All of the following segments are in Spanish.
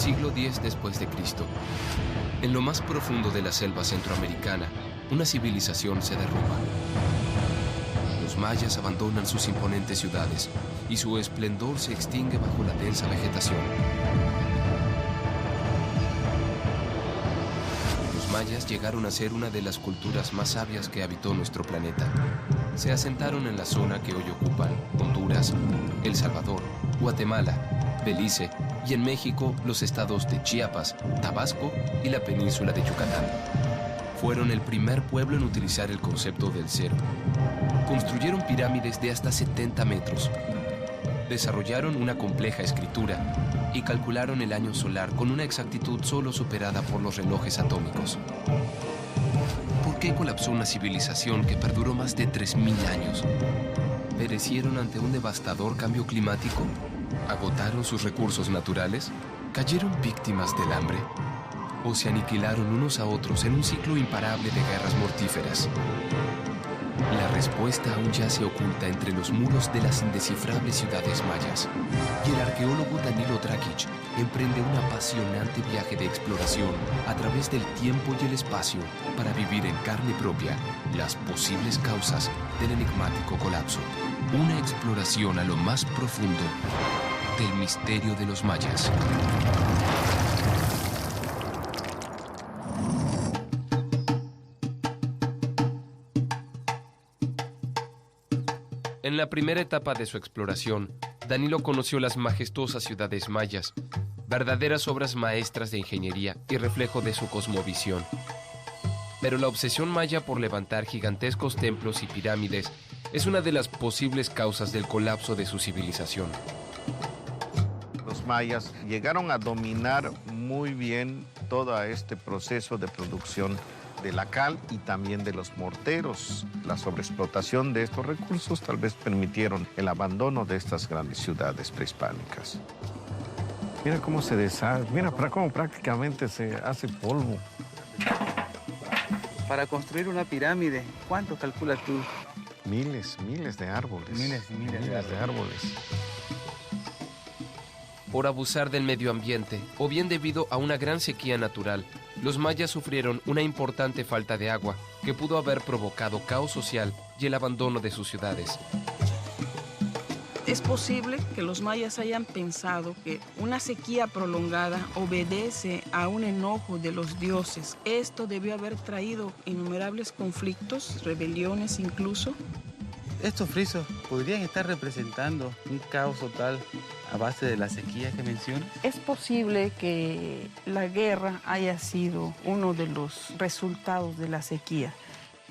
Siglo X después de Cristo. En lo más profundo de la selva centroamericana, una civilización se derrumba. Los mayas abandonan sus imponentes ciudades y su esplendor se extingue bajo la densa vegetación. Los mayas llegaron a ser una de las culturas más sabias que habitó nuestro planeta. Se asentaron en la zona que hoy ocupan Honduras, El Salvador, Guatemala, Belice y en México los estados de Chiapas, Tabasco y la península de Yucatán. Fueron el primer pueblo en utilizar el concepto del cero. Construyeron pirámides de hasta 70 metros. Desarrollaron una compleja escritura y calcularon el año solar con una exactitud solo superada por los relojes atómicos. ¿Por qué colapsó una civilización que perduró más de 3000 años? ¿Perecieron ante un devastador cambio climático? ¿Agotaron sus recursos naturales? ¿Cayeron víctimas del hambre? ¿O se aniquilaron unos a otros en un ciclo imparable de guerras mortíferas? La respuesta aún yace oculta entre los muros de las indescifrables ciudades mayas. Y el arqueólogo Danilo Dragic emprende un apasionante viaje de exploración a través del tiempo y el espacio para vivir en carne propia las posibles causas del enigmático colapso. Una exploración a lo más profundo del misterio de los mayas. En la primera etapa de su exploración, Danilo conoció las majestuosas ciudades mayas, verdaderas obras maestras de ingeniería y reflejo de su cosmovisión. Pero la obsesión maya por levantar gigantescos templos y pirámides es una de las posibles causas del colapso de su civilización. Los mayas llegaron a dominar muy bien todo este proceso de producción de la cal y también de los morteros. La sobreexplotación de estos recursos tal vez permitieron el abandono de estas grandes ciudades prehispánicas. Mira cómo se deshace, mira cómo prácticamente se hace polvo. Para construir una pirámide, ¿cuánto calculas tú? Miles de árboles. Miles de árboles. Por abusar del medio ambiente, o bien debido a una gran sequía natural, los mayas sufrieron una importante falta de agua que pudo haber provocado caos social y el abandono de sus ciudades. Es posible que los mayas hayan pensado que una sequía prolongada obedece a un enojo de los dioses. Esto debió haber traído innumerables conflictos, rebeliones incluso. Estos frisos podrían estar representando un caos total a base de la sequía que mencionas. Es posible que la guerra haya sido uno de los resultados de la sequía,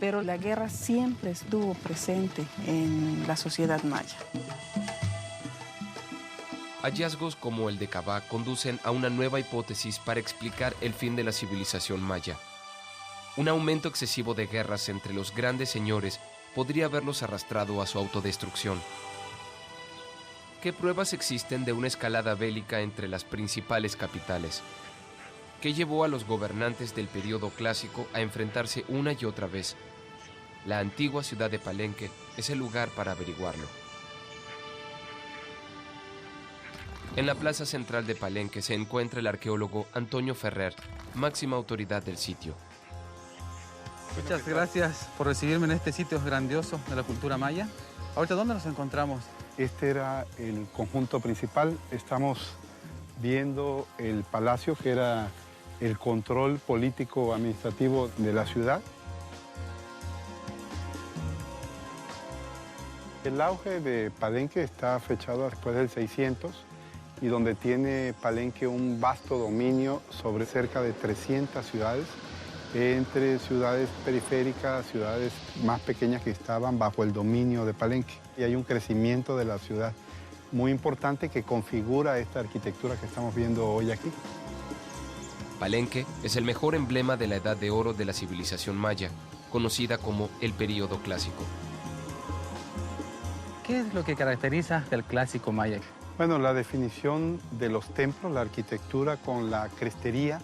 pero la guerra siempre estuvo presente en la sociedad maya. Hallazgos como el de Cabá conducen a una nueva hipótesis para explicar el fin de la civilización maya. Un aumento excesivo de guerras entre los grandes señores podría haberlos arrastrado a su autodestrucción. ¿Qué pruebas existen de una escalada bélica entre las principales capitales? ¿Qué llevó a los gobernantes del período clásico a enfrentarse una y otra vez? La antigua ciudad de Palenque es el lugar para averiguarlo. En la plaza central de Palenque se encuentra el arqueólogo Antonio Ferrer, máxima autoridad del sitio. Muchas gracias por recibirme en este sitio grandioso de la cultura maya. Ahorita, ¿dónde nos encontramos? Este era el conjunto principal. Estamos viendo el palacio, que era el control político administrativo de la ciudad. El auge de Palenque está fechado después del 600 y donde tiene Palenque un vasto dominio sobre cerca de 300 ciudades, entre ciudades periféricas, ciudades más pequeñas que estaban bajo el dominio de Palenque. Y hay un crecimiento de la ciudad muy importante que configura esta arquitectura que estamos viendo hoy aquí. Palenque es el mejor emblema de la edad de oro de la civilización maya, conocida como el período clásico. ¿Qué es lo que caracteriza el clásico maya? Bueno, la definición de los templos, la arquitectura con la crestería,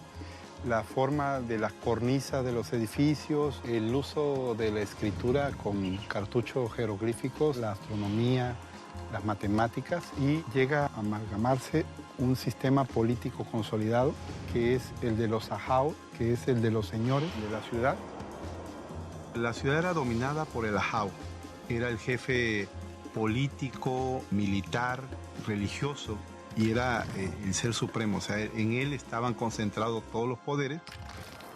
la forma de las cornisas de los edificios, el uso de la escritura con cartuchos jeroglíficos, la astronomía, las matemáticas y llega a amalgamarse un sistema político consolidado que es el de los ajao, que es el de los señores de la ciudad. La ciudad era dominada por el ajao, era el jefe político, militar, religioso y era el ser supremo, o sea, en él estaban concentrados todos los poderes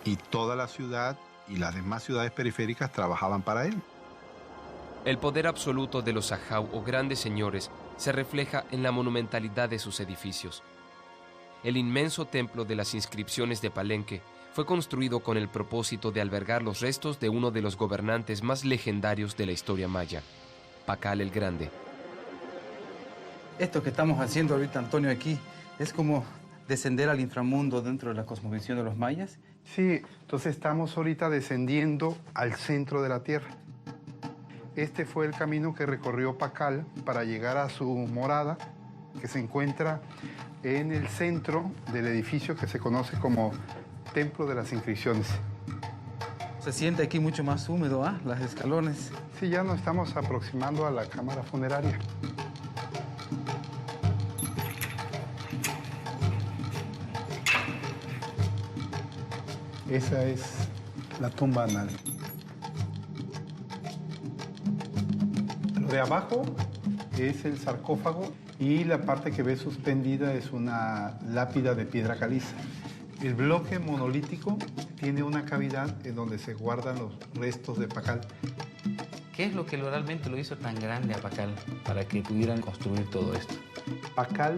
y toda la ciudad y las demás ciudades periféricas trabajaban para él. El poder absoluto de los ajau o grandes señores se refleja en la monumentalidad de sus edificios. El inmenso templo de las inscripciones de Palenque fue construido con el propósito de albergar los restos de uno de los gobernantes más legendarios de la historia maya, Pakal el Grande. Esto que estamos haciendo ahorita, Antonio, aquí, es como descender al inframundo dentro de la cosmovisión de los mayas. Sí, entonces estamos ahorita descendiendo al centro de la tierra. Este fue el camino que recorrió Pakal para llegar a su morada, que se encuentra en el centro del edificio que se conoce como Templo de las Inscripciones. Se siente aquí mucho más húmedo, ¿ah? Los escalones. Sí, ya nos estamos aproximando a la cámara funeraria. Esa es la tumba anal. Lo de abajo es el sarcófago y la parte que ves suspendida es una lápida de piedra caliza. El bloque monolítico tiene una cavidad en donde se guardan los restos de Pakal. ¿Qué es lo que realmente lo hizo tan grande a Pakal para que pudieran construir todo esto? Pakal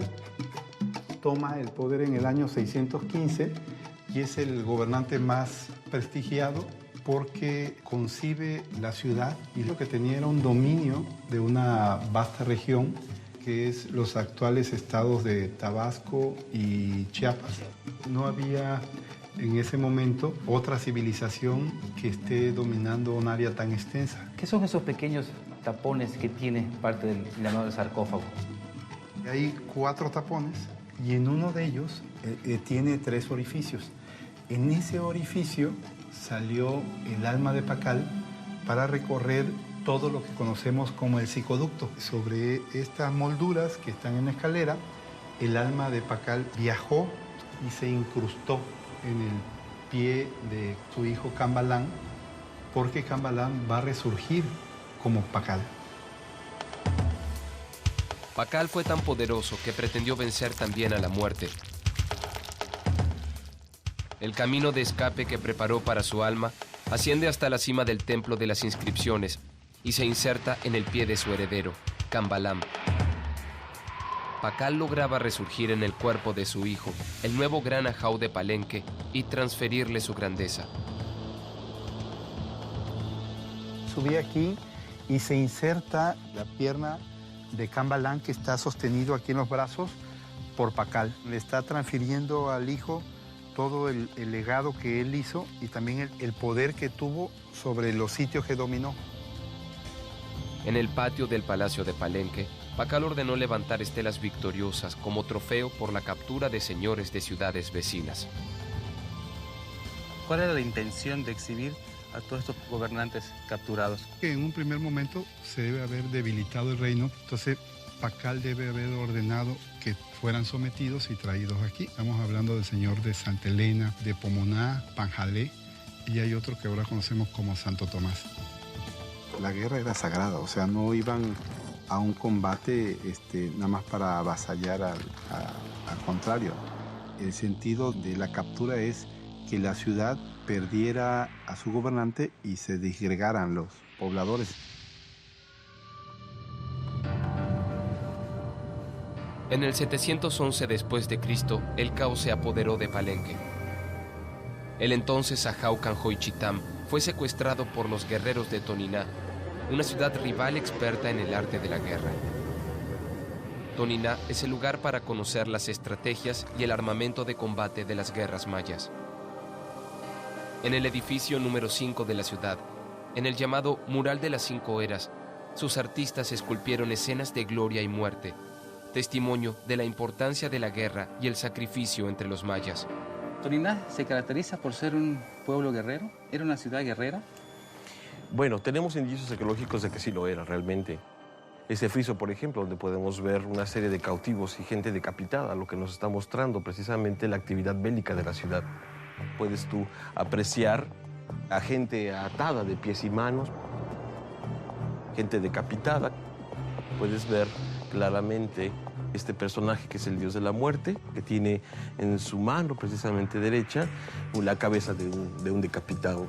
toma el poder en el año 615 y es el gobernante más prestigiado porque concibe la ciudad y lo que tenía era un dominio de una vasta región que es los actuales estados de Tabasco y Chiapas. No había en ese momento otra civilización que esté dominando un área tan extensa. ¿Qué son esos pequeños tapones que tiene parte del llamado sarcófago? Hay 4 tapones y en uno de ellos tiene 3 orificios. En ese orificio salió el alma de Pakal para recorrer todo lo que conocemos como el psicoducto. Sobre estas molduras que están en la escalera, el alma de Pakal viajó y se incrustó en el pie de su hijo Cambalán, porque Cambalán va a resurgir como Pakal. Pakal fue tan poderoso que pretendió vencer también a la muerte. El camino de escape que preparó para su alma asciende hasta la cima del Templo de las Inscripciones y se inserta en el pie de su heredero, Cambalam. Pakal lograba resurgir en el cuerpo de su hijo, el nuevo gran ajau de Palenque, y transferirle su grandeza. Subí aquí y se inserta la pierna de Cambalán que está sostenido aquí en los brazos por Pakal. Le está transfiriendo al hijo todo el legado que él hizo y también el poder que tuvo sobre los sitios que dominó. En el patio del Palacio de Palenque, Pakal ordenó levantar estelas victoriosas como trofeo por la captura de señores de ciudades vecinas. ¿Cuál era la intención de exhibir a todos estos gobernantes capturados? En un primer momento se debe haber debilitado el reino, entonces Pakal debe haber ordenado que fueran sometidos y traídos aquí. Estamos hablando del señor de Santa Elena, de Pomoná, Panjalé, y hay otro que ahora conocemos como Santo Tomás. La guerra era sagrada, o sea, no iban a un combate nada más para avasallar al contrario. El sentido de la captura es que la ciudad perdiera a su gobernante y se disgregaran los pobladores. En el 711 después de Cristo, el caos se apoderó de Palenque. El entonces ajau Canjoichitam fue secuestrado por los guerreros de Toniná, una ciudad rival experta en el arte de la guerra. Toniná es el lugar para conocer las estrategias y el armamento de combate de las guerras mayas. En el edificio número 5 de la ciudad, en el llamado Mural de las 5 Eras, sus artistas esculpieron escenas de gloria y muerte, testimonio de la importancia de la guerra y el sacrificio entre los mayas. ¿Toniná se caracteriza por ser un pueblo guerrero? ¿Era una ciudad guerrera? Bueno, tenemos indicios arqueológicos de que sí lo era realmente. Ese friso, por ejemplo, donde podemos ver una serie de cautivos y gente decapitada, lo que nos está mostrando precisamente la actividad bélica de la ciudad. Puedes tú apreciar a gente atada de pies y manos, gente decapitada. Puedes ver claramente este personaje que es el dios de la muerte, que tiene en su mano precisamente derecha la cabeza de un decapitado.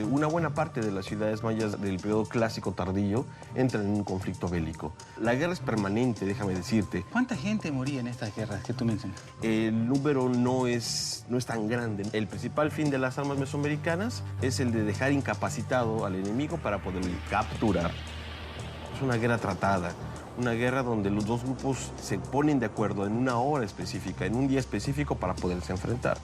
Una buena parte de las ciudades mayas del periodo clásico tardío entran en un conflicto bélico. La guerra es permanente, déjame decirte. ¿Cuánta gente moría en estas guerras que tú mencionas? El número no es tan grande. El principal fin de las armas mesoamericanas es el de dejar incapacitado al enemigo para poderlo capturar. Es una guerra tratada, una guerra donde los dos grupos se ponen de acuerdo en una hora específica, en un día específico para poderse enfrentar.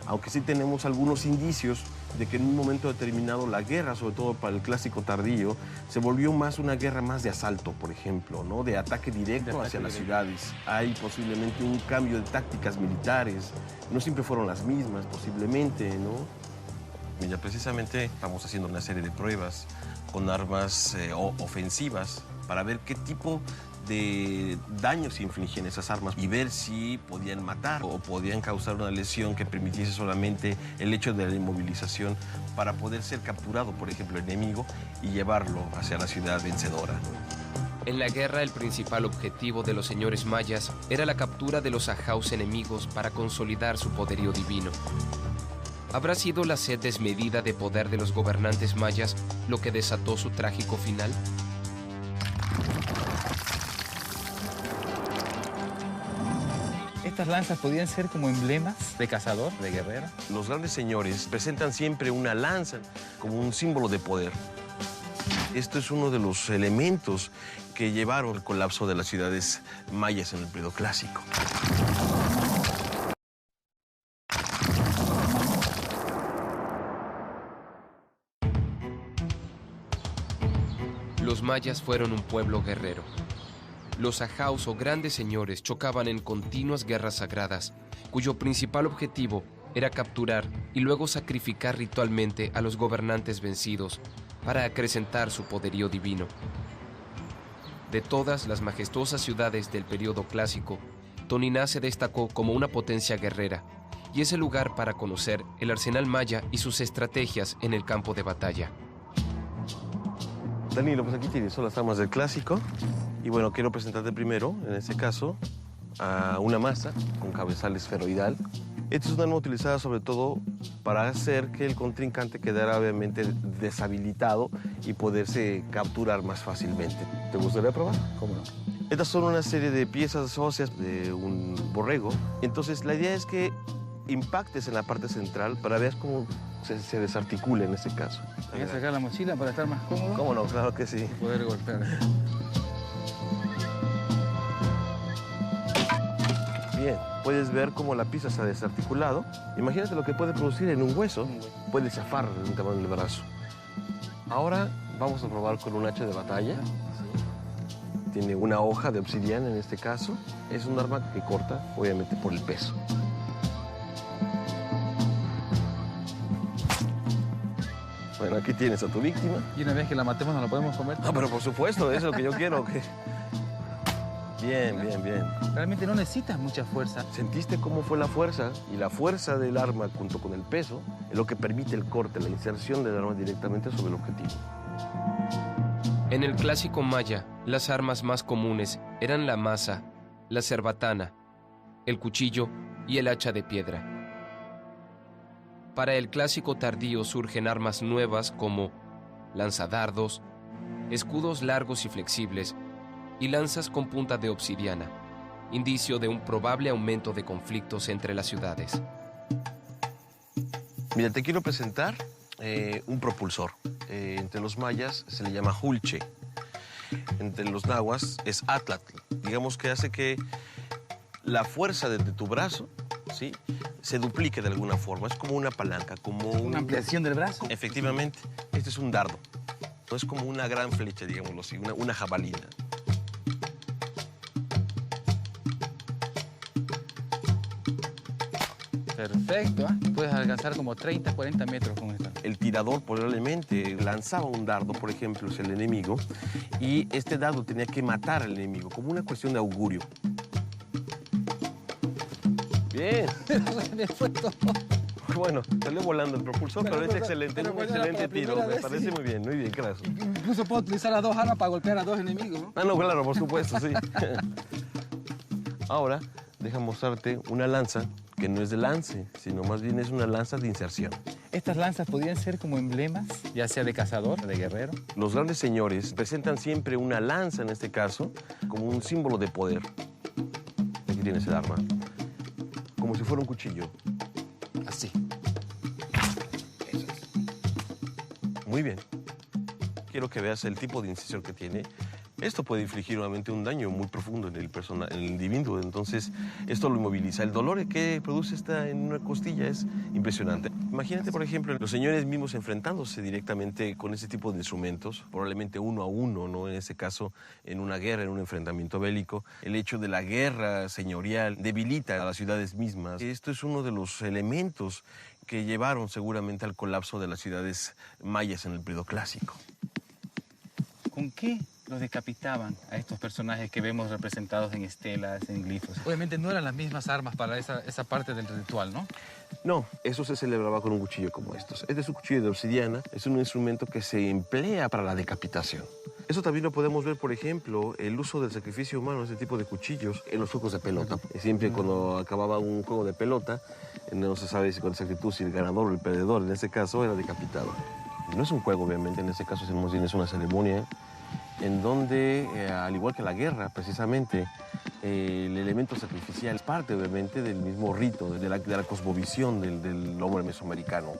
Aunque sí tenemos algunos indicios de que en un momento determinado la guerra, sobre todo para el clásico tardío, se volvió más una guerra más de asalto, por ejemplo, ¿no? De ataque directo hacia las ciudades. Hay posiblemente un cambio de tácticas militares, no siempre fueron las mismas, posiblemente, ¿no? Mira, precisamente estamos haciendo una serie de pruebas con armas ofensivas para ver qué tipo de daños infligían esas armas y ver si podían matar o podían causar una lesión que permitiese solamente el hecho de la inmovilización para poder ser capturado, por ejemplo, el enemigo y llevarlo hacia la ciudad vencedora. En la guerra, el principal objetivo de los señores mayas era la captura de los ajaos enemigos para consolidar su poderío divino. ¿Habrá sido la sed desmedida de poder de los gobernantes mayas lo que desató su trágico final? Estas lanzas podían ser como emblemas de cazador, de guerrero. Los grandes señores presentan siempre una lanza como un símbolo de poder. Esto es uno de los elementos que llevaron al colapso de las ciudades mayas en el periodo clásico. Los mayas fueron un pueblo guerrero. Los ajaos o grandes señores chocaban en continuas guerras sagradas, cuyo principal objetivo era capturar y luego sacrificar ritualmente a los gobernantes vencidos para acrecentar su poderío divino. De todas las majestuosas ciudades del periodo clásico, Toniná se destacó como una potencia guerrera y es el lugar para conocer el arsenal maya y sus estrategias en el campo de batalla. Danilo, pues aquí tienes, son las armas del clásico. Y bueno, quiero presentarte primero, en este caso, a una masa con cabezal esferoidal. Esta es una arma utilizada sobre todo para hacer que el contrincante quedara obviamente deshabilitado y poderse capturar más fácilmente. ¿Te gustaría probar? ¿Cómo no? Estas son una serie de piezas óseas de un borrego. Entonces, la idea es que impactes en la parte central para ver cómo se desarticula en este caso. Voy a sacar la mochila para estar más cómodo. ¿Cómo no? Claro que sí. Y poder golpear. Bien, puedes ver cómo la pieza se ha desarticulado. Imagínate lo que puede producir en un hueso. Puede zafar de un tamaño del brazo. Ahora vamos a probar con un hacha de batalla. Tiene una hoja de obsidiana en este caso. Es un arma que corta, obviamente, por el peso. Bueno, aquí tienes a tu víctima. Y una vez que la matemos, ¿no la podemos comer? Ah, pero por supuesto, eso es lo que yo quiero. Bien, bien, bien. Realmente no necesitas mucha fuerza. ¿Sentiste cómo fue la fuerza? Y la fuerza del arma junto con el peso es lo que permite el corte, la inserción del arma directamente sobre el objetivo. En el clásico maya, las armas más comunes eran la maza, la cerbatana, el cuchillo y el hacha de piedra. Para el clásico tardío surgen armas nuevas como lanzadardos, escudos largos y flexibles y lanzas con punta de obsidiana, indicio de un probable aumento de conflictos entre las ciudades. Mira, te quiero presentar un propulsor. Entre los mayas se le llama julche. Entre los nahuas es atlatl. Digamos que hace que la fuerza de tu brazo, ¿sí?, se duplique de alguna forma. Es como una palanca, como ¿Una ampliación del brazo? Efectivamente. Este es un dardo. Es como una gran flecha, digámoslo así, una jabalina. Perfecto, ¿ah? Puedes alcanzar como 30, 40 metros con esta. El tirador probablemente lanzaba un dardo, por ejemplo, hacia el enemigo, y este dardo tenía que matar al enemigo, como una cuestión de augurio. Bien. Bueno, salió volando el propulsor, pero es excelente, un excelente tiro. Me parece muy bien, gracias. Incluso puedo utilizar las dos armas para golpear a dos enemigos, ¿no? Ah, no, claro, por supuesto, sí. Ahora, déjame mostrarte una lanza que no es de lance, sino más bien es una lanza de inserción. Estas lanzas podrían ser como emblemas, ya sea de cazador, de guerrero. Los grandes señores presentan siempre una lanza, en este caso, como un símbolo de poder. Aquí tienes el arma. Como si fuera un cuchillo. Así. Eso es. Muy bien. Quiero que veas el tipo de incisión que tiene. Esto puede infligir obviamente un daño muy profundo en el individuo. Entonces, esto lo inmoviliza. El dolor que produce en una costilla es impresionante. Imagínate, por ejemplo, los señores mismos enfrentándose directamente con ese tipo de instrumentos, probablemente uno a uno, ¿no? En ese caso, en una guerra, en un enfrentamiento bélico. El hecho de la guerra señorial debilita a las ciudades mismas. Esto es uno de los elementos que llevaron seguramente al colapso de las ciudades mayas en el periodo clásico. ¿Con qué los decapitaban a estos personajes que vemos representados en estelas, en glifos? Obviamente no eran las mismas armas para esa parte del ritual, ¿no? No, eso se celebraba con un cuchillo como estos. Este es un cuchillo de obsidiana, es un instrumento que se emplea para la decapitación. Eso también lo podemos ver, por ejemplo, el uso del sacrificio humano, este tipo de cuchillos, en los juegos de pelota. Siempre cuando acababa un juego de pelota, no se sabe si con exactitud si el ganador o el perdedor, en este caso, era decapitado. No es un juego, obviamente, en este caso es una ceremonia en donde, al igual que la guerra, precisamente, el elemento sacrificial es parte, obviamente, del mismo rito, de la cosmovisión del hombre mesoamericano,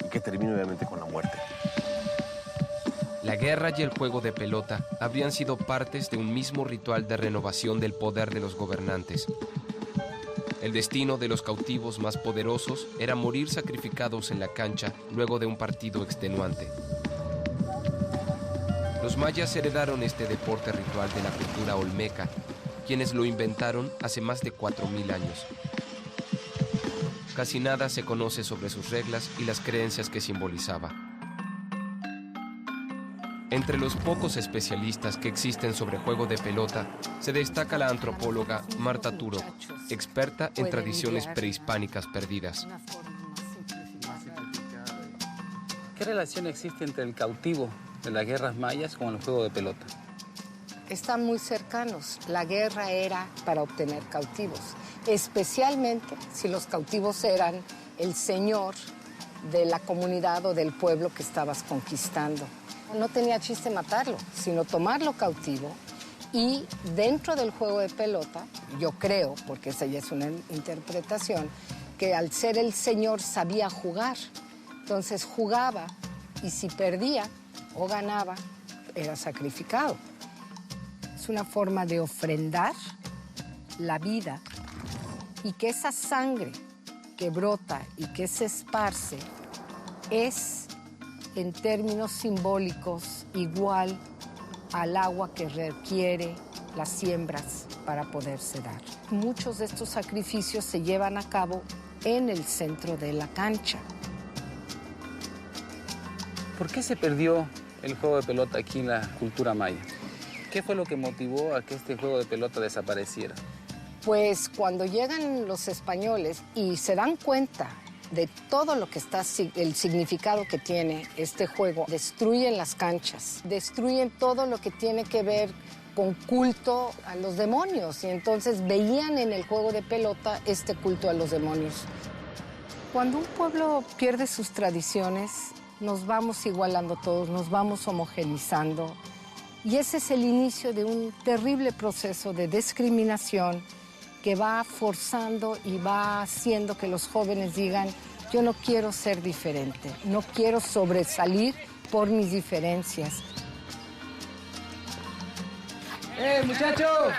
y que termina, obviamente, con la muerte. La guerra y el juego de pelota habrían sido partes de un mismo ritual de renovación del poder de los gobernantes. El destino de los cautivos más poderosos era morir sacrificados en la cancha luego de un partido extenuante. Los mayas heredaron este deporte ritual de la cultura olmeca, quienes lo inventaron hace más de 4.000 años. Casi nada se conoce sobre sus reglas y las creencias que simbolizaba. Entre los pocos especialistas que existen sobre juego de pelota, se destaca la antropóloga Marta Turo, experta en tradiciones prehispánicas perdidas. ¿Qué relación existe entre el cautivo de las guerras mayas con el juego de pelota? Están muy cercanos. La guerra era para obtener cautivos, especialmente si los cautivos eran el señor de la comunidad o del pueblo que estabas conquistando. No tenía chiste matarlo, sino tomarlo cautivo y dentro del juego de pelota, yo creo, porque esa ya es una interpretación, que al ser el señor sabía jugar, entonces jugaba y si perdía o ganaba, era sacrificado. Es una forma de ofrendar la vida y que esa sangre que brota y que se esparce es, en términos simbólicos, igual al agua que requiere las siembras para poderse dar. Muchos de estos sacrificios se llevan a cabo en el centro de la cancha. ¿Por qué se perdió el juego de pelota aquí en la cultura maya? ¿Qué fue lo que motivó a que este juego de pelota desapareciera? Pues cuando llegan los españoles y se dan cuenta de todo lo que está, el significado que tiene este juego, destruyen las canchas, destruyen todo lo que tiene que ver con culto a los demonios. Y entonces veían en el juego de pelota este culto a los demonios. Cuando un pueblo pierde sus tradiciones, nos vamos igualando todos, nos vamos homogenizando. Y ese es el inicio de un terrible proceso de discriminación que va forzando y va haciendo que los jóvenes digan, yo no quiero ser diferente, no quiero sobresalir por mis diferencias. Muchachos!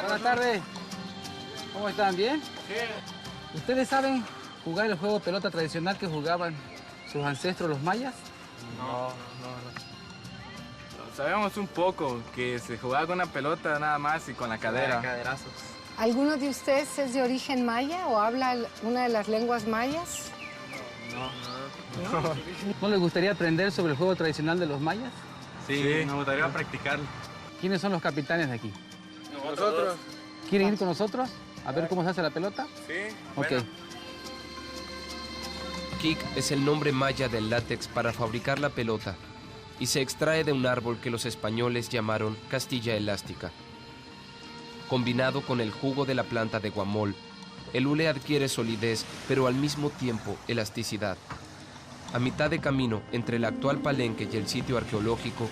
Buenas tardes. ¿Cómo están? ¿Bien? Sí. ¿Ustedes saben jugar el juego de pelota tradicional que jugaban sus ancestros los mayas? No. Sabemos un poco que se jugaba con una pelota nada más y con la cadera. Caderazos. ¿Alguno de ustedes es de origen maya o habla una de las lenguas mayas? ¿No les gustaría aprender sobre el juego tradicional de los mayas? Sí, me gustaría practicarlo. ¿Quiénes son los capitanes de aquí? Nosotros. ¿Quieren ir con nosotros a ver cómo se hace la pelota? Sí. Ok. Bueno. Kik es el nombre maya del látex para fabricar la pelota y se extrae de un árbol que los españoles llamaron castilla elástica. Combinado con el jugo de la planta de guamol, el hule adquiere solidez, pero al mismo tiempo elasticidad. A mitad de camino entre el actual Palenque y el sitio arqueológico,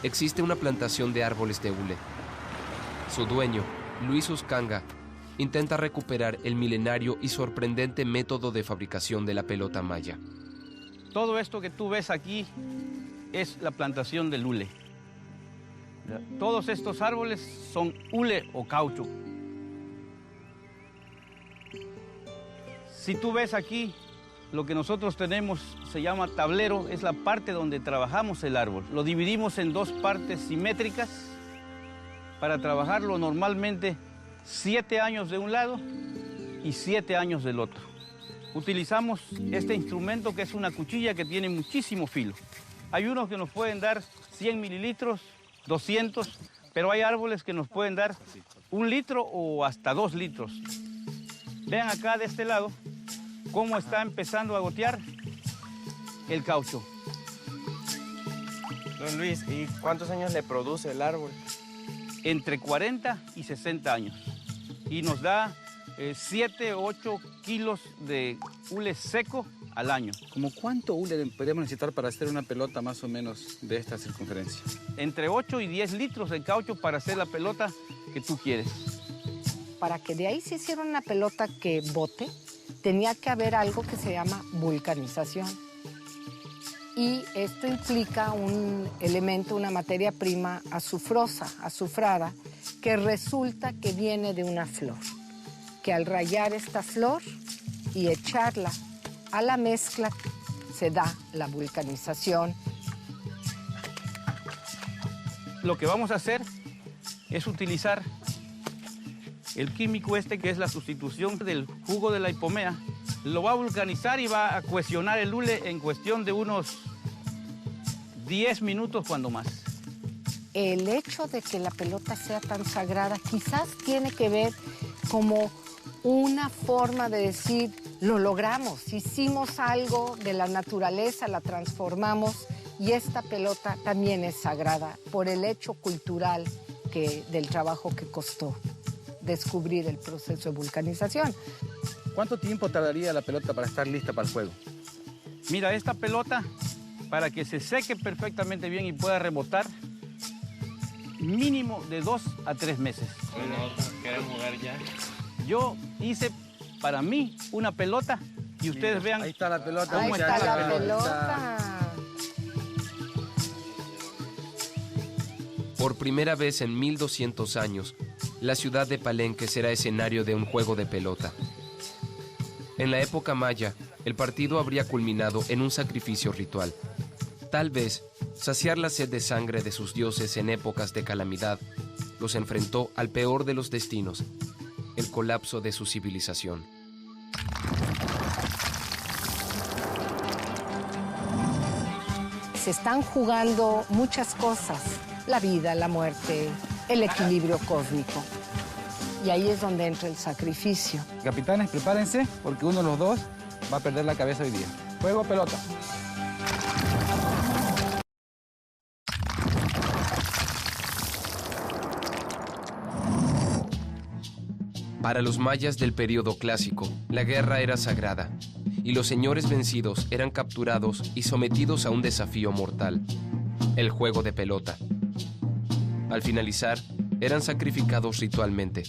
existe una plantación de árboles de hule. Su dueño, Luis Uscanga, intenta recuperar el milenario y sorprendente método de fabricación de la pelota maya. Todo esto que tú ves aquí es la plantación del hule. Todos estos árboles son hule o caucho. Si tú ves aquí, lo que nosotros tenemos se llama tablero, es la parte donde trabajamos el árbol. Lo dividimos en dos partes simétricas para trabajarlo normalmente 7 años de un lado y 7 años del otro. Utilizamos este instrumento que es una cuchilla que tiene muchísimo filo. Hay unos que nos pueden dar 100 mililitros, 200, pero hay árboles que nos pueden dar 1 litro o hasta 2 litros. Vean acá de este lado cómo está empezando a gotear el caucho. Don Luis, ¿y cuántos años le produce el árbol? Entre 40 y 60 años. Y nos da 7 o 8 kilos de hule seco al año. ¿Cómo cuánto hule podríamos necesitar para hacer una pelota más o menos de esta circunferencia? Entre 8 y 10 litros de caucho para hacer la pelota que tú quieres. Para que de ahí se hiciera una pelota que bote, tenía que haber algo que se llama vulcanización. Y esto implica un elemento, una materia prima azufrosa, azufrada, que resulta que viene de una flor. Que al rallar esta flor y echarla a la mezcla, se da la vulcanización. Lo que vamos a hacer es utilizar el químico este, que es la sustitución del jugo de la hipomea. Lo va a vulcanizar y va a cohesionar el hule en cuestión de unos 10 minutos cuando más. El hecho de que la pelota sea tan sagrada quizás tiene que ver como una forma de decir, lo logramos, hicimos algo de la naturaleza, la transformamos y esta pelota también es sagrada por el hecho cultural del trabajo que costó descubrir el proceso de vulcanización. ¿Cuánto tiempo tardaría la pelota para estar lista para el juego? Mira, esta pelota, para que se seque perfectamente bien y pueda rebotar, mínimo de 2 a 3 meses. Bueno, queremos ver ya. Yo hice para mí una pelota y ustedes vean. Ahí está la pelota. Ahí está la pelota. Por primera vez en 1200 años, la ciudad de Palenque será escenario de un juego de pelota. En la época maya, el partido habría culminado en un sacrificio ritual. Tal vez, saciar la sed de sangre de sus dioses en épocas de calamidad los enfrentó al peor de los destinos, el colapso de su civilización. Se están jugando muchas cosas, la vida, la muerte, el equilibrio cósmico. Y ahí es donde entra el sacrificio. Capitanes, prepárense, porque uno de los dos va a perder la cabeza hoy día. Juego pelota. Para los mayas del período clásico, la guerra era sagrada, y los señores vencidos eran capturados y sometidos a un desafío mortal, el juego de pelota. Al finalizar, eran sacrificados ritualmente.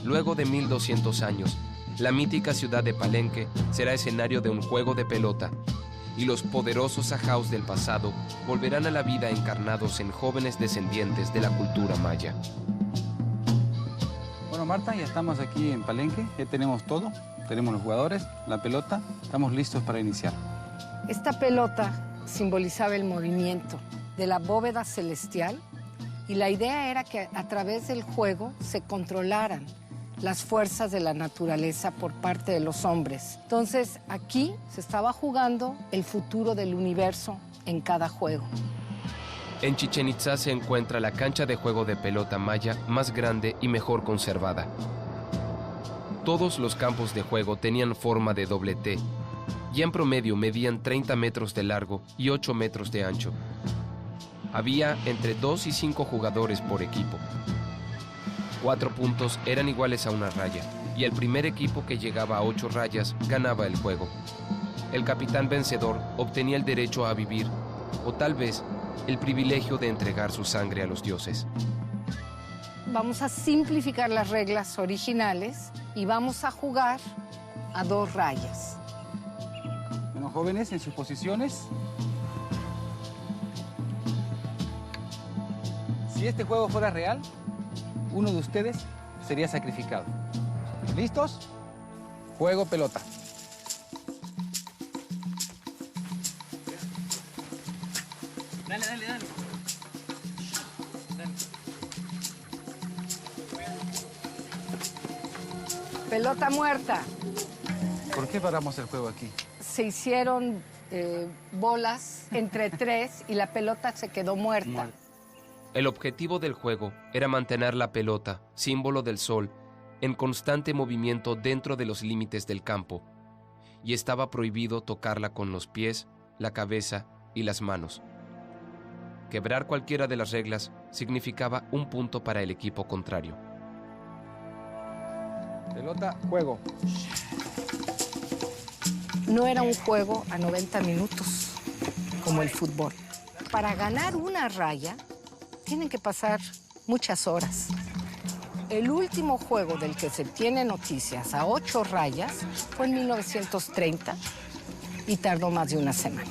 Luego de 1200 años, la mítica ciudad de Palenque será escenario de un juego de pelota, y los poderosos ajaos del pasado volverán a la vida encarnados en jóvenes descendientes de la cultura maya. Bueno, Marta, ya estamos aquí en Palenque, ya tenemos todo, tenemos los jugadores, la pelota, estamos listos para iniciar. Esta pelota simbolizaba el movimiento de la bóveda celestial Y la idea era que a través del juego se controlaran las fuerzas de la naturaleza por parte de los hombres. Entonces, aquí se estaba jugando el futuro del universo en cada juego. En Chichén Itzá se encuentra la cancha de juego de pelota maya más grande y mejor conservada. Todos los campos de juego tenían forma de doble T y en promedio medían 30 metros de largo y 8 metros de ancho. Había entre 2 y 5 jugadores por equipo. 4 puntos eran iguales a una raya y el primer equipo que llegaba a 8 rayas ganaba el juego. El capitán vencedor obtenía el derecho a vivir o tal vez el privilegio de entregar su sangre a los dioses. Vamos a simplificar las reglas originales y vamos a jugar a 2 rayas. Bueno, jóvenes, en sus posiciones. Si este juego fuera real, uno de ustedes sería sacrificado. ¿Listos? Juego pelota. Dale. Pelota muerta. ¿Por qué paramos el juego aquí? Se hicieron bolas entre 3 y la pelota se quedó muerta. El objetivo del juego era mantener la pelota, símbolo del sol, en constante movimiento dentro de los límites del campo, y estaba prohibido tocarla con los pies, la cabeza y las manos. Quebrar cualquiera de las reglas significaba un punto para el equipo contrario. Pelota, juego. No era un juego a 90 minutos, como el fútbol. Para ganar una raya, tienen que pasar muchas horas. El último juego del que se tiene noticias a 8 rayas fue en 1930 y tardó más de una semana.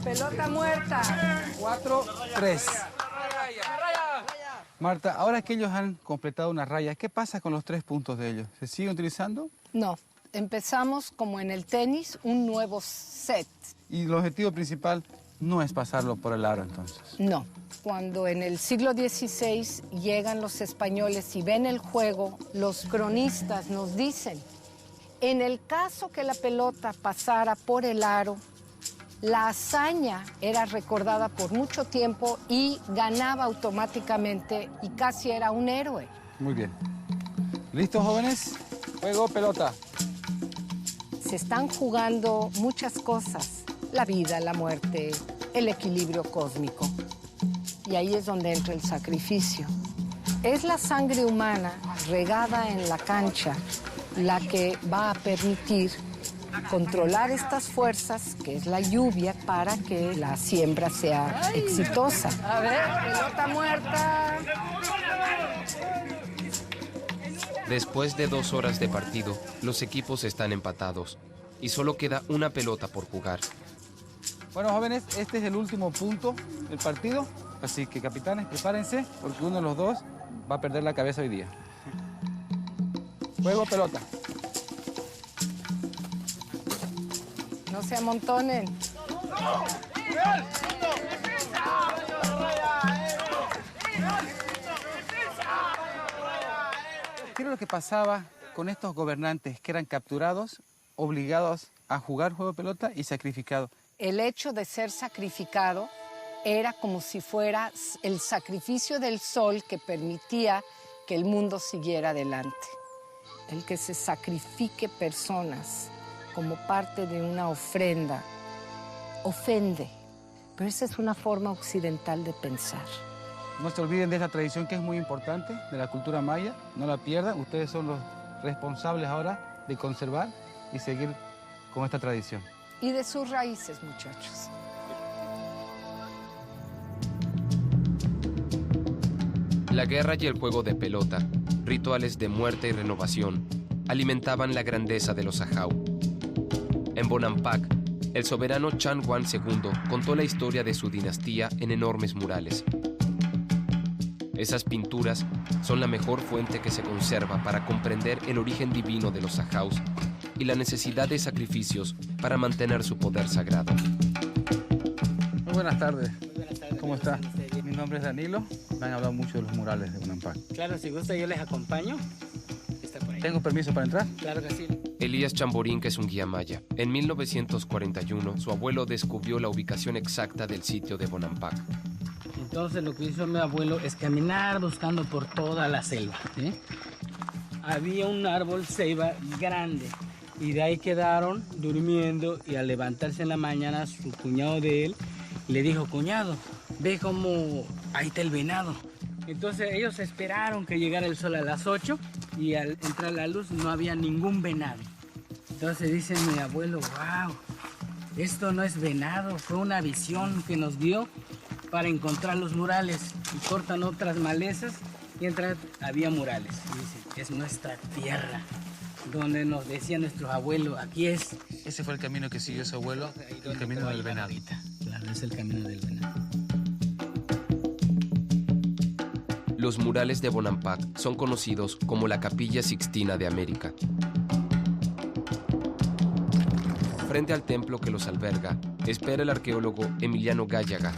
Pelota muerta. 4-3. Marta, ahora que ellos han completado una raya, ¿qué pasa con los 3 puntos de ellos? ¿Se siguen utilizando? No, empezamos como en el tenis, un nuevo set. ¿Y el objetivo principal no es pasarlo por el aro entonces? No. Cuando en el siglo XVI llegan los españoles y ven el juego, los cronistas nos dicen, en el caso que la pelota pasara por el aro, la hazaña era recordada por mucho tiempo y ganaba automáticamente y casi era un héroe. Muy bien. ¿Listos, jóvenes? Juego, pelota. Se están jugando muchas cosas, la vida, la muerte, el equilibrio cósmico. Y ahí es donde entra el sacrificio. Es la sangre humana regada en la cancha la que va a permitir controlar estas fuerzas, que es la lluvia, para que la siembra sea exitosa. A ver, pelota muerta. Después de 2 horas de partido, los equipos están empatados y solo queda una pelota por jugar. Bueno, jóvenes, este es el último punto del partido, así que, capitanes, prepárense, porque uno de los dos va a perder la cabeza hoy día. Juego, pelota. No se amontonen. ¿Qué era lo que pasaba con estos gobernantes que eran capturados, obligados a jugar juego de pelota y sacrificados? El hecho de ser sacrificado era como si fuera el sacrificio del sol que permitía que el mundo siguiera adelante. El que se sacrifique personas como parte de una ofrenda ofende, pero esa es una forma occidental de pensar. No se olviden de esta tradición que es muy importante, de la cultura maya, no la pierdan. Ustedes son los responsables ahora de conservar y seguir con esta tradición. Y de sus raíces, muchachos. La guerra y el juego de pelota, rituales de muerte y renovación, alimentaban la grandeza de los Ajau. En Bonampak, el soberano Chan Wan II contó la historia de su dinastía en enormes murales. Esas pinturas son la mejor fuente que se conserva para comprender el origen divino de los Ajaus y la necesidad de sacrificios para mantener su poder sagrado. Muy buenas tardes. Muy buenas tardes. ¿Cómo está? Mi nombre es Danilo. Me han hablado mucho de los murales de Bonampak. Claro, si gusta yo les acompaño. Está por ahí. ¿Tengo permiso para entrar? Claro que sí. Elías Chamborín, que es un guía maya. En 1941, su abuelo descubrió la ubicación exacta del sitio de Bonampak. Entonces lo que hizo mi abuelo es caminar buscando por toda la selva, ¿sí? Había un árbol ceiba grande y de ahí quedaron durmiendo, y al levantarse en la mañana su cuñado de él le dijo: cuñado, ve cómo ahí está el venado. Entonces ellos esperaron que llegara el sol a las 8 y al entrar la luz no había ningún venado. Entonces dice mi abuelo: wow, esto no es venado, fue una visión que nos dio para encontrar los murales. Y cortan otras malezas y entran, había murales. Y dice: es nuestra tierra, donde nos decían nuestros abuelos, aquí es. Ese fue el camino que siguió su abuelo, el camino del venado. Claro, es el camino del venado. Los murales de Bonampak son conocidos como la Capilla Sixtina de América. Frente al templo que los alberga, espera el arqueólogo Emiliano Gállaga,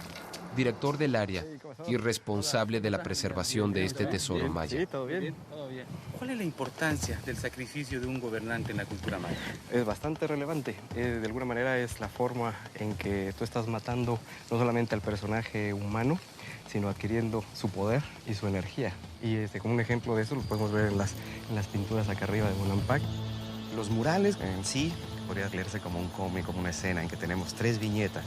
director del área y responsable de la preservación de este tesoro maya. Sí, todo bien. Todo bien. ¿Cuál es la importancia del sacrificio de un gobernante en la cultura maya? Es bastante relevante. De alguna manera es la forma en que tú estás matando no solamente al personaje humano, sino adquiriendo su poder y su energía. Y como un ejemplo de eso lo podemos ver en las pinturas acá arriba de Bonampak. Los murales en sí podría leerse como un cómic, como una escena en que tenemos 3 viñetas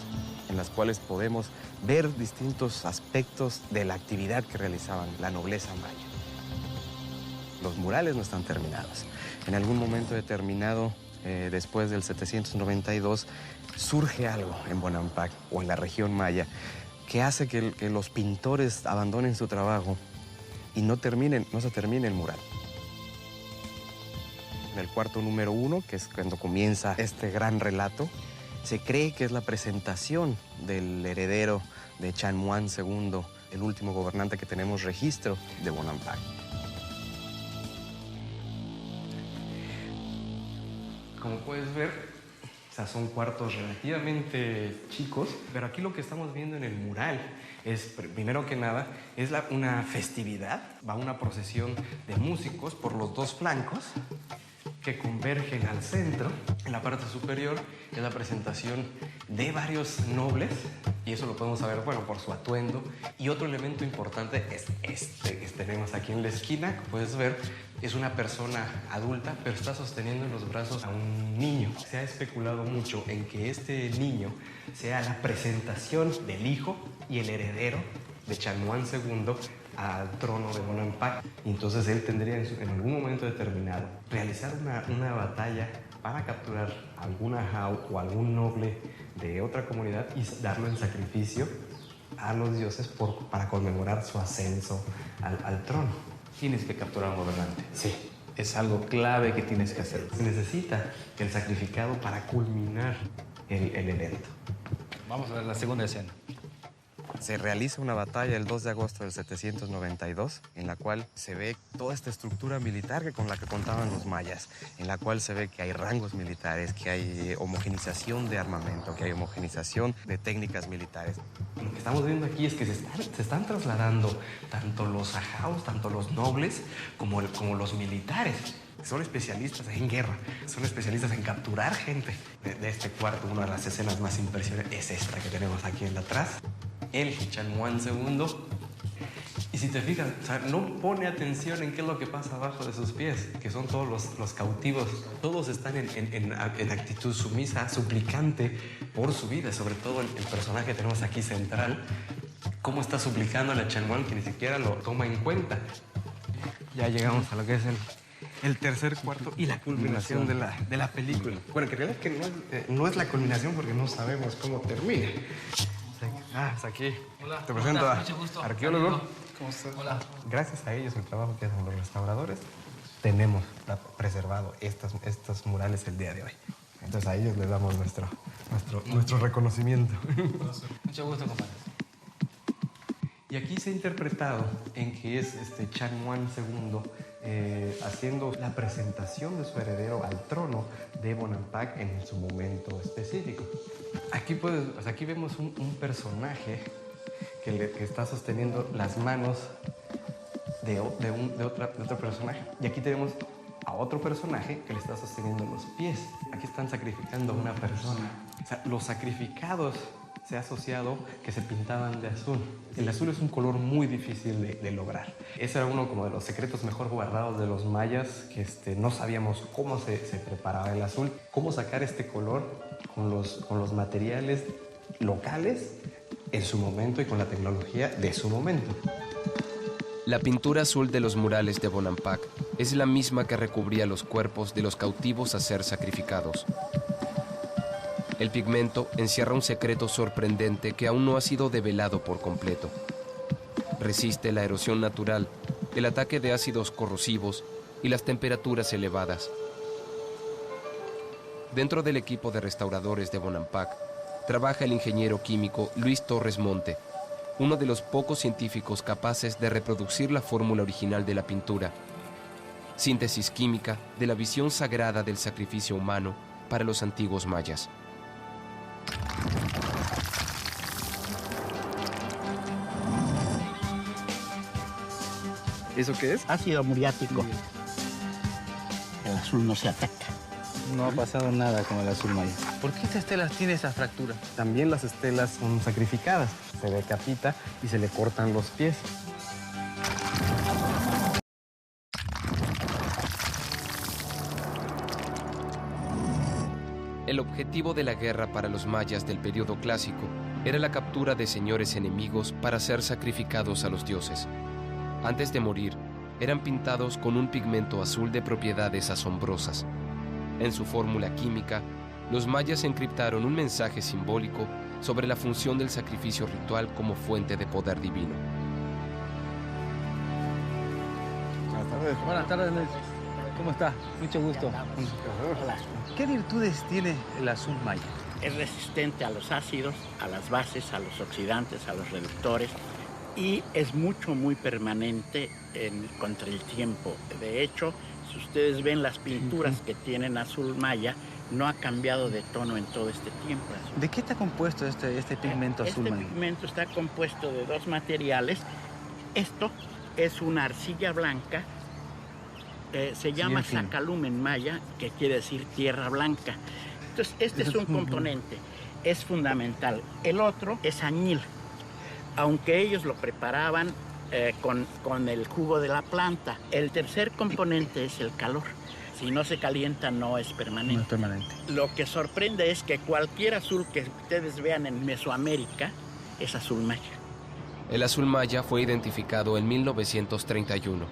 en las cuales podemos ver distintos aspectos de la actividad que realizaban la nobleza maya. Los murales no están terminados. En algún momento determinado, después del 792, surge algo en Bonampak o en la región maya que hace que los pintores abandonen su trabajo y no se termine el mural. En el cuarto número 1, que es cuando comienza este gran relato, se cree que es la presentación del heredero de Chamuán II, el último gobernante que tenemos registro de Bonampak. Como puedes ver, son cuartos relativamente chicos, pero aquí lo que estamos viendo en el mural es, primero que nada, es una festividad. Va una procesión de músicos por los 2 flancos que convergen al centro. En la parte superior es la presentación de varios nobles, y eso lo podemos saber, bueno, por su atuendo. Y otro elemento importante es este que tenemos aquí en la esquina, que puedes ver, es una persona adulta, pero está sosteniendo en los brazos a un niño. Se ha especulado mucho en que este niño sea la presentación del hijo y el heredero de Chamuán II al trono de Bonampak. Y entonces él tendría en algún momento determinado realizar una batalla para capturar algún ajau o algún noble de otra comunidad y darlo en sacrificio a los dioses para conmemorar su ascenso al trono. Tienes que capturar a un gobernante. Sí. Es algo clave que tienes que hacer. Se necesita el sacrificado para culminar el evento. Vamos a ver la segunda escena. Se realiza una batalla el 2 de agosto del 792, en la cual se ve toda esta estructura militar con la que contaban los mayas, en la cual se ve que hay rangos militares, que hay homogenización de armamento, que hay homogenización de técnicas militares. Lo que estamos viendo aquí es que se están trasladando tanto los ajaos, tanto los nobles, como los militares. Son especialistas en guerra, son especialistas en capturar gente. De este cuarto, una de las escenas más impresionantes es esta que tenemos aquí en la atrás. El Chamuán II. Y si te fijas, no pone atención en qué es lo que pasa abajo de sus pies, que son todos los cautivos. Todos están en actitud sumisa, suplicante por su vida, sobre todo el personaje que tenemos aquí central. Cómo está suplicando a Chamuán, que ni siquiera lo toma en cuenta. Ya llegamos a lo que es el tercer cuarto y la culminación de la película. Bueno, que en realidad que no es la culminación porque no sabemos cómo termina. Está aquí. Hola. Te presento a mucho gusto. arqueólogo. ¿Cómo estás? Hola. Gracias a ellos, el trabajo que hacen los restauradores, tenemos preservado estos murales el día de hoy. Entonces a ellos les damos nuestro reconocimiento. Mucho gusto, compadre. Y aquí se ha interpretado en que es Chamuán II haciendo la presentación de su heredero al trono de Bonampak en su momento específico. Aquí vemos un personaje que está sosteniendo las manos de otro personaje. Y aquí tenemos a otro personaje que le está sosteniendo los pies. Aquí están sacrificando a una persona. O sea, los sacrificados se ha asociado que se pintaban de azul. El azul es un color muy difícil de lograr. Ese era uno como de los secretos mejor guardados de los mayas, que no sabíamos cómo se preparaba el azul, cómo sacar este color con los materiales locales en su momento y con la tecnología de su momento. La pintura azul de los murales de Bonampak es la misma que recubría los cuerpos de los cautivos a ser sacrificados. El pigmento encierra un secreto sorprendente que aún no ha sido develado por completo. Resiste la erosión natural, el ataque de ácidos corrosivos y las temperaturas elevadas. Dentro del equipo de restauradores de Bonampak trabaja el ingeniero químico Luis Torres Monte, uno de los pocos científicos capaces de reproducir la fórmula original de la pintura, síntesis química de la visión sagrada del sacrificio humano para los antiguos mayas. ¿Eso qué es? Ácido muriático. El azul no se ataca. No ha pasado nada con el azul maya. ¿Por qué esta estela tiene esa fractura? También las estelas son sacrificadas. Se decapita y se le cortan los pies. El objetivo de la guerra para los mayas del periodo clásico era la captura de señores enemigos para ser sacrificados a los dioses. Antes de morir, eran pintados con un pigmento azul de propiedades asombrosas. En su fórmula química, los mayas encriptaron un mensaje simbólico sobre la función del sacrificio ritual como fuente de poder divino. Buenas tardes. Buenas tardes, Nelson. ¿Cómo está? Mucho gusto. Hola. ¿Qué virtudes tiene el azul maya? Es resistente a los ácidos, a las bases, a los oxidantes, a los reductores y es muy permanente contra el tiempo. De hecho, si ustedes ven las pinturas que tienen azul maya, no ha cambiado de tono en todo este tiempo. ¿De qué está compuesto este pigmento azul maya? Este pigmento está compuesto de dos materiales. Esto es una arcilla blanca, se llama sacalum en maya, que quiere decir tierra blanca. Entonces, este es un componente, es fundamental. El otro es añil, aunque ellos lo preparaban con el jugo de la planta. El tercer componente es el calor. Si no se calienta, no es permanente. No es permanente. Lo que sorprende es que cualquier azul que ustedes vean en Mesoamérica es azul maya. El azul maya fue identificado en 1931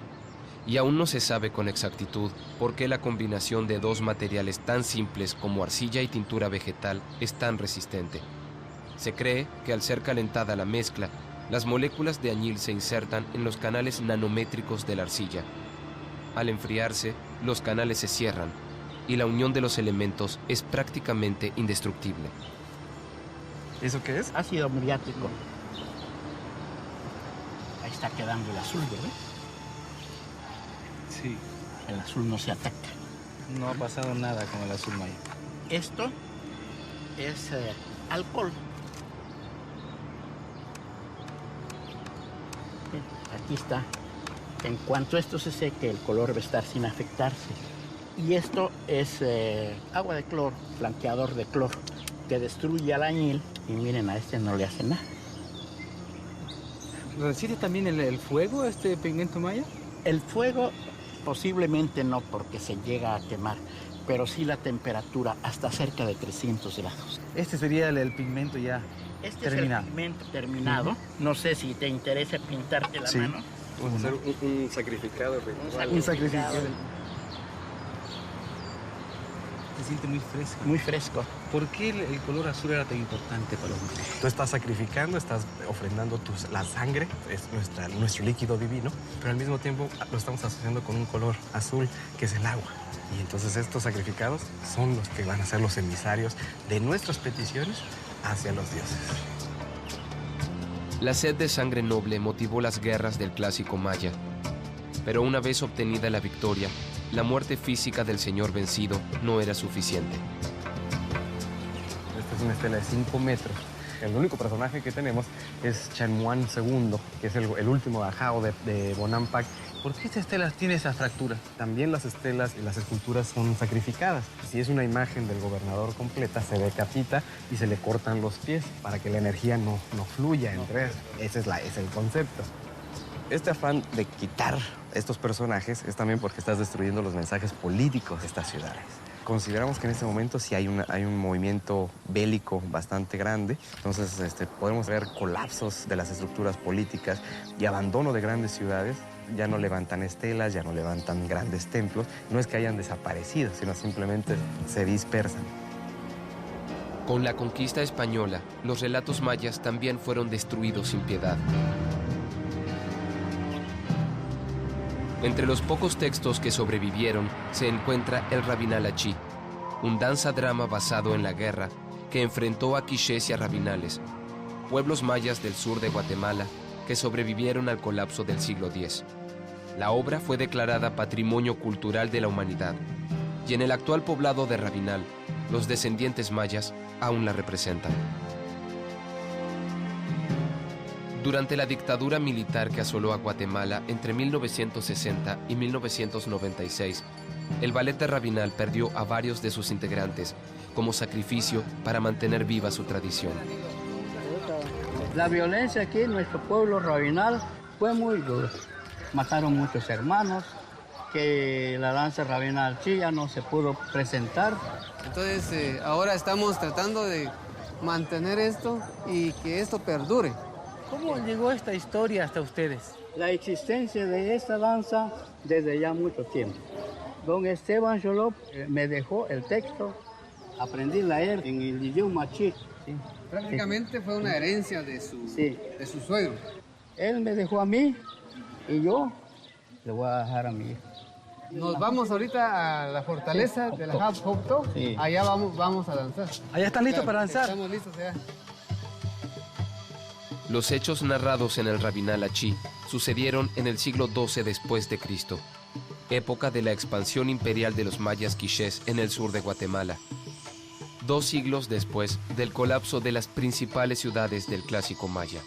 y aún no se sabe con exactitud por qué la combinación de dos materiales tan simples como arcilla y tintura vegetal es tan resistente. Se cree que al ser calentada la mezcla, las moléculas de añil se insertan en los canales nanométricos de la arcilla. Al enfriarse, los canales se cierran y la unión de los elementos es prácticamente indestructible. ¿Eso qué es? Ácido muriático. Ahí está quedando el azul, ¿verdad? Sí. El azul no se ataca. No ha pasado nada con el azul maya. Esto es alcohol. Aquí está. En cuanto esto se seque, el color va a estar sin afectarse. Y esto es agua de cloro, blanqueador de cloro, que destruye al añil. Y miren, a este no le hace nada. ¿Resiste también el fuego este pigmento maya? El fuego posiblemente no, porque se llega a quemar, pero sí la temperatura hasta cerca de 300 grados. Este sería el pigmento ya terminado. Es el pigmento terminado. No sé si te interesa pintarte la mano. Vamos a hacer un sacrificado. Un sacrificado. Se siente muy fresco. Muy fresco. ¿Por qué el color azul era tan importante para los mayas? Tú estás sacrificando, estás ofrendando la sangre, es nuestro líquido divino, pero al mismo tiempo lo estamos asociando con un color azul, que es el agua. Y entonces estos sacrificados son los que van a ser los emisarios de nuestras peticiones hacia los dioses. La sed de sangre noble motivó las guerras del clásico maya, pero una vez obtenida la victoria, la muerte física del señor vencido no era suficiente. Esta es una estela de 5 metros El único personaje que tenemos es Chen Muan II, que es el último bajao de Bonampak. ¿Por qué esta estela tiene esa fractura? También las estelas y las esculturas son sacrificadas. Si es una imagen del gobernador completa, se decapita y se le cortan los pies para que la energía no fluya entre ellos. Ese es el concepto. Este afán de quitar estos personajes es también porque estás destruyendo los mensajes políticos de estas ciudades. Consideramos que en este momento sí hay un movimiento bélico bastante grande, entonces podemos ver colapsos de las estructuras políticas y abandono de grandes ciudades. Ya no levantan estelas, ya no levantan grandes templos. No es que hayan desaparecido, sino simplemente se dispersan. Con la conquista española, los relatos mayas también fueron destruidos sin piedad. Entre los pocos textos que sobrevivieron se encuentra el Rabinal Achí, un danza-drama basado en la guerra que enfrentó a quichés y a rabinales, pueblos mayas del sur de Guatemala que sobrevivieron al colapso del siglo X. La obra fue declarada Patrimonio Cultural de la Humanidad y en el actual poblado de Rabinal, los descendientes mayas aún la representan. Durante la dictadura militar que asoló a Guatemala entre 1960 y 1996, el ballet de Rabinal perdió a varios de sus integrantes como sacrificio para mantener viva su tradición. La violencia aquí en nuestro pueblo Rabinal fue muy dura. Mataron muchos hermanos, que la danza Rabinal Achí ya no se pudo presentar. Entonces ahora estamos tratando de mantener esto y que esto perdure. ¿Cómo llegó esta historia hasta ustedes? La existencia de esta danza desde ya mucho tiempo. Don Esteban Xolop me dejó el texto, aprendí a leer en el idioma Achí. Sí. Prácticamente fue una herencia de su suegro. Él me dejó a mí y yo le voy a dejar a mi hijo. Nos vamos ahorita a la fortaleza de la Hapopto. Sí. Allá vamos a danzar. ¿Allá están listos para danzar? Estamos listos ya. Los hechos narrados en el Rabinal Achí sucedieron en el siglo XII después de Cristo, época de la expansión imperial de los mayas quichés en el sur de Guatemala. 2 siglos después del colapso de las principales ciudades del clásico maya.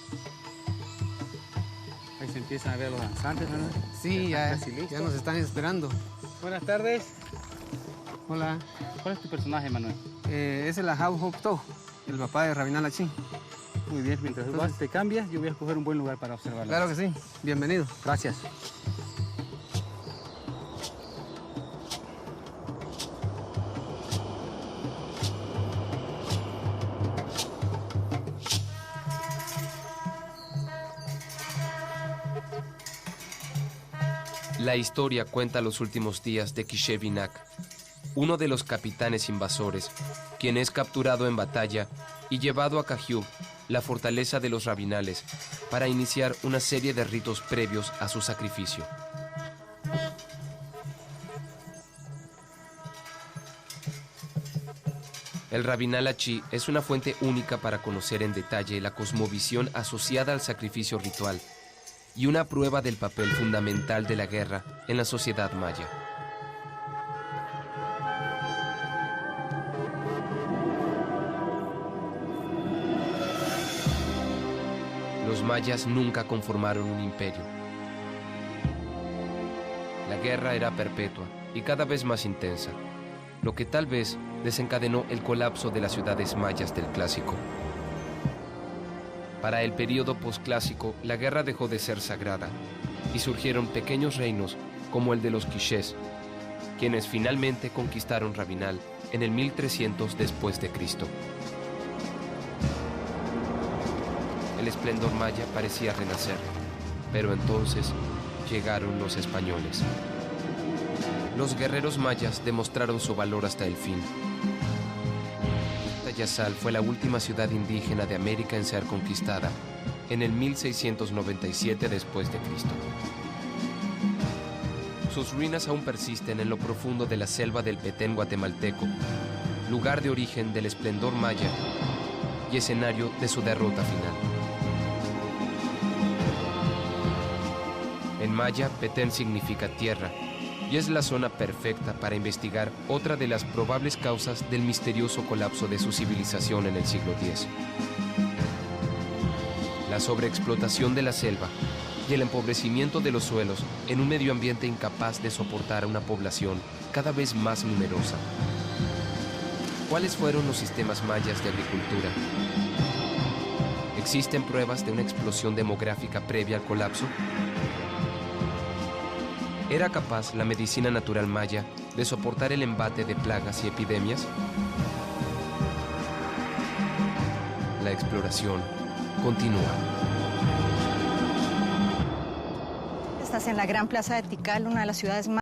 Ahí se empiezan a ver los danzantes, ¿no? Sí, ya nos están esperando. Buenas tardes. Hola. ¿Cuál es tu personaje, Manuel? Es el Ahau Hopto, el papá de Rabinal Achí. Muy bien, mientras tú te cambias, yo voy a escoger un buen lugar para observarlo. Claro que sí. Bienvenido. Gracias. La historia cuenta los últimos días de Quiché Vinac, uno de los capitanes invasores, quien es capturado en batalla y llevado a Cajiub, la fortaleza de los rabinales, para iniciar una serie de ritos previos a su sacrificio. El Rabinal Achí es una fuente única para conocer en detalle la cosmovisión asociada al sacrificio ritual y una prueba del papel fundamental de la guerra en la sociedad maya. Los mayas nunca conformaron un imperio. La guerra era perpetua y cada vez más intensa, lo que tal vez desencadenó el colapso de las ciudades mayas del clásico. Para el período posclásico, la guerra dejó de ser sagrada y surgieron pequeños reinos como el de los quichés, quienes finalmente conquistaron Rabinal en el 1300 después de Cristo. El esplendor maya parecía renacer, pero entonces llegaron los españoles. Los guerreros mayas demostraron su valor hasta el fin. Tayasal fue la última ciudad indígena de América en ser conquistada, en el 1697 después de Cristo. Sus ruinas aún persisten en lo profundo de la selva del Petén guatemalteco, lugar de origen del esplendor maya y escenario de su derrota final. En maya, Petén significa tierra, y es la zona perfecta para investigar otra de las probables causas del misterioso colapso de su civilización en el siglo X. la sobreexplotación de la selva y el empobrecimiento de los suelos en un medio ambiente incapaz de soportar a una población cada vez más numerosa. ¿Cuáles fueron los sistemas mayas de agricultura? ¿Existen pruebas de una explosión demográfica previa al colapso? ¿Era capaz la medicina natural maya de soportar el embate de plagas y epidemias? La exploración continúa. Estás en la Gran Plaza de Tikal, una de las ciudades más